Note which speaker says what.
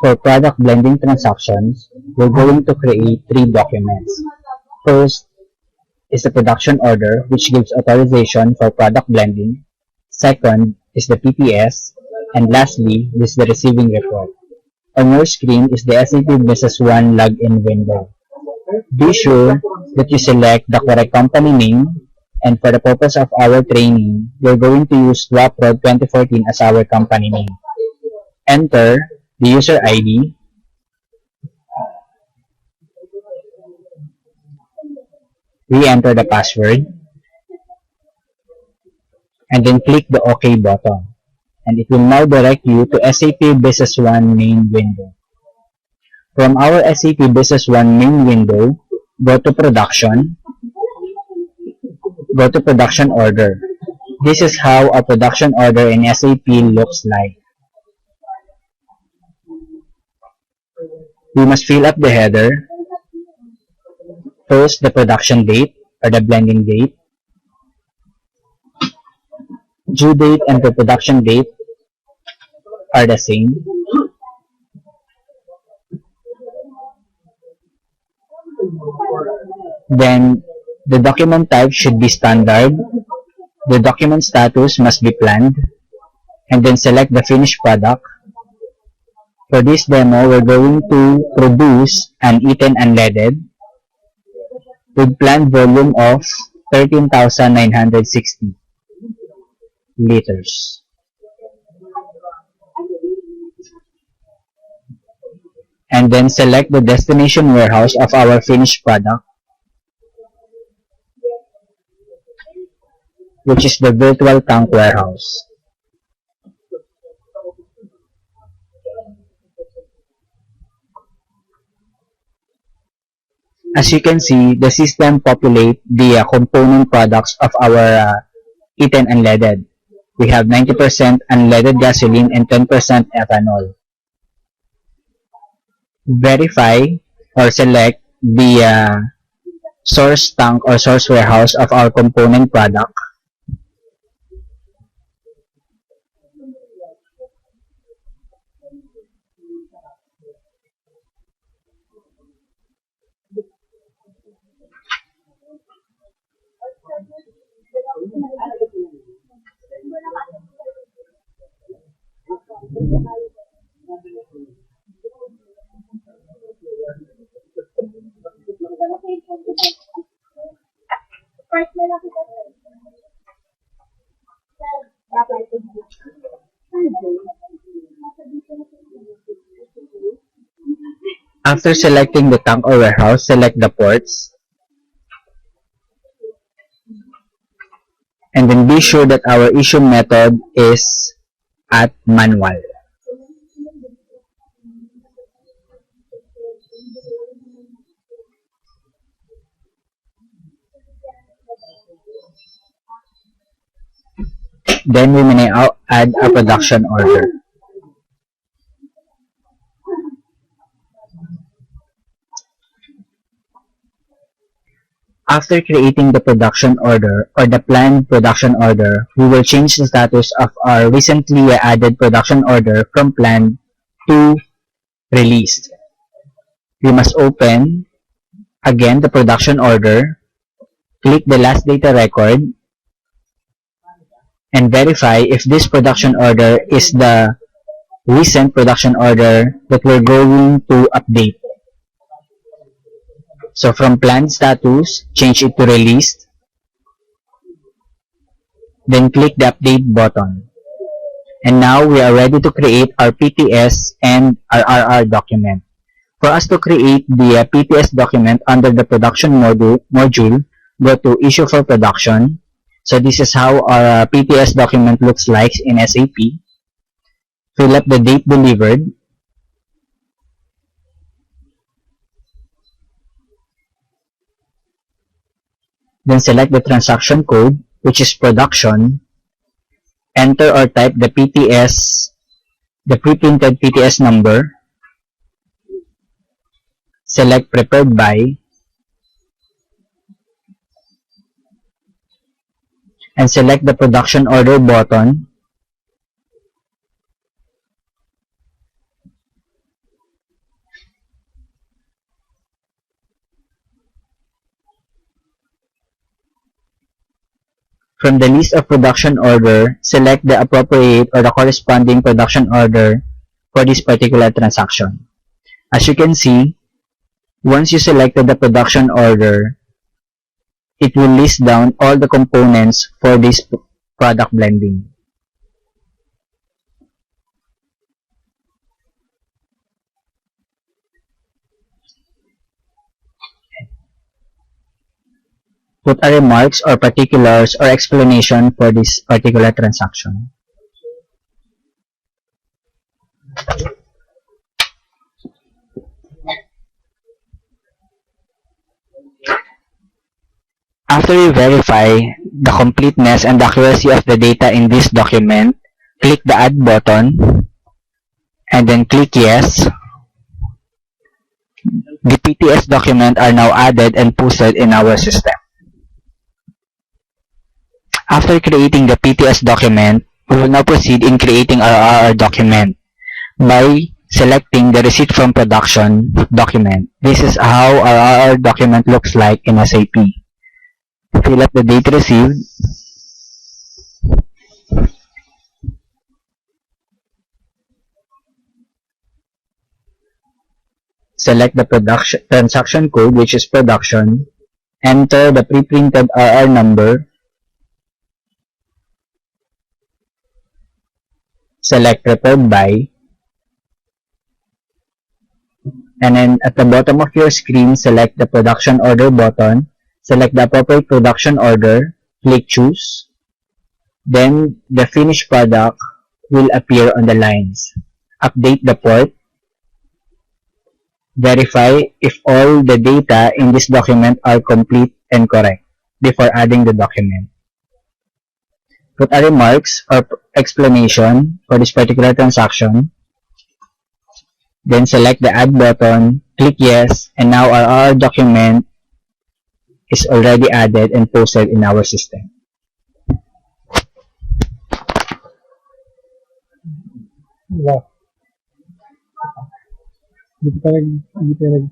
Speaker 1: For product blending transactions, we're going to create three documents. First is the production order, which gives authorization for product blending. Second is the PPS. And lastly, this is the receiving report. On your screen is the SAP Business One login window. Be sure that you select the correct company name, and for the purpose of our training, we're going to use SwapRod 2014 as our company name. Enter the user ID, re-enter the password, and then click the OK button. And it will now direct you to SAP Business One main window. From our SAP Business One main window, go to Production, go to Production Order. This is how a production order in SAP looks like. We must fill up the header, first the production date or the blending date, due date and the production date are the same. Then the document type should be standard, the document status must be planned, and then select the finished product. For this demo, we're going to produce an ethane unleaded with planned volume of 13,960 liters. And then select the destination warehouse of our finished product, which is the virtual tank warehouse. As you can see, the system populate the component products of our ethane unleaded. We have 90% unleaded gasoline and 10% ethanol. Verify or select the source tank or source warehouse of our component product. After selecting the tank or warehouse, select the ports. And then be sure that our issue method is at manual. Then we may now add a production order. After creating the production order or the planned production order, we will change the status of our recently added production order from planned to released. We must open again the production order, click the last data record, and verify if this production order is the recent production order that we're going to update. So from planned status, change it to released. Then click the update button. And now we are ready to create our PPS and our RR document. For us to create the PPS document under the production module, go to issue for production. So this is how our PPS document looks like in SAP. Fill up the date delivered. Then select the transaction code, which is production. Enter or type the PPS, the pre-printed PPS number. Select prepared by. And select the production order button. From the list of production order, select the appropriate or the corresponding production order for this particular transaction. As you can see, once you selected the production order, it will list down all the components for this product blending. Put a remarks or particulars or explanation for this particular transaction. After you verify the completeness and accuracy of the data in this document, click the Add button and then click Yes. The PTS document are now added and posted in our system. After creating the PTS document, we will now proceed in creating our RR document by selecting the receipt from production document. This is how our RR document looks like in SAP. Fill up the date received. Select the production transaction code, which is production. Enter the pre-printed RR number. Select prepared by. And then at the bottom of your screen, select the production order button. Select the appropriate production order. Click choose. Then the finished product will appear on the lines. Update the port. Verify if all the data in this document are complete and correct before adding the document. Put a remarks or explanation for this particular transaction. Then select the Add button, click Yes, and now our document is already added and posted in our system.
Speaker 2: Wow. Hindi pa nag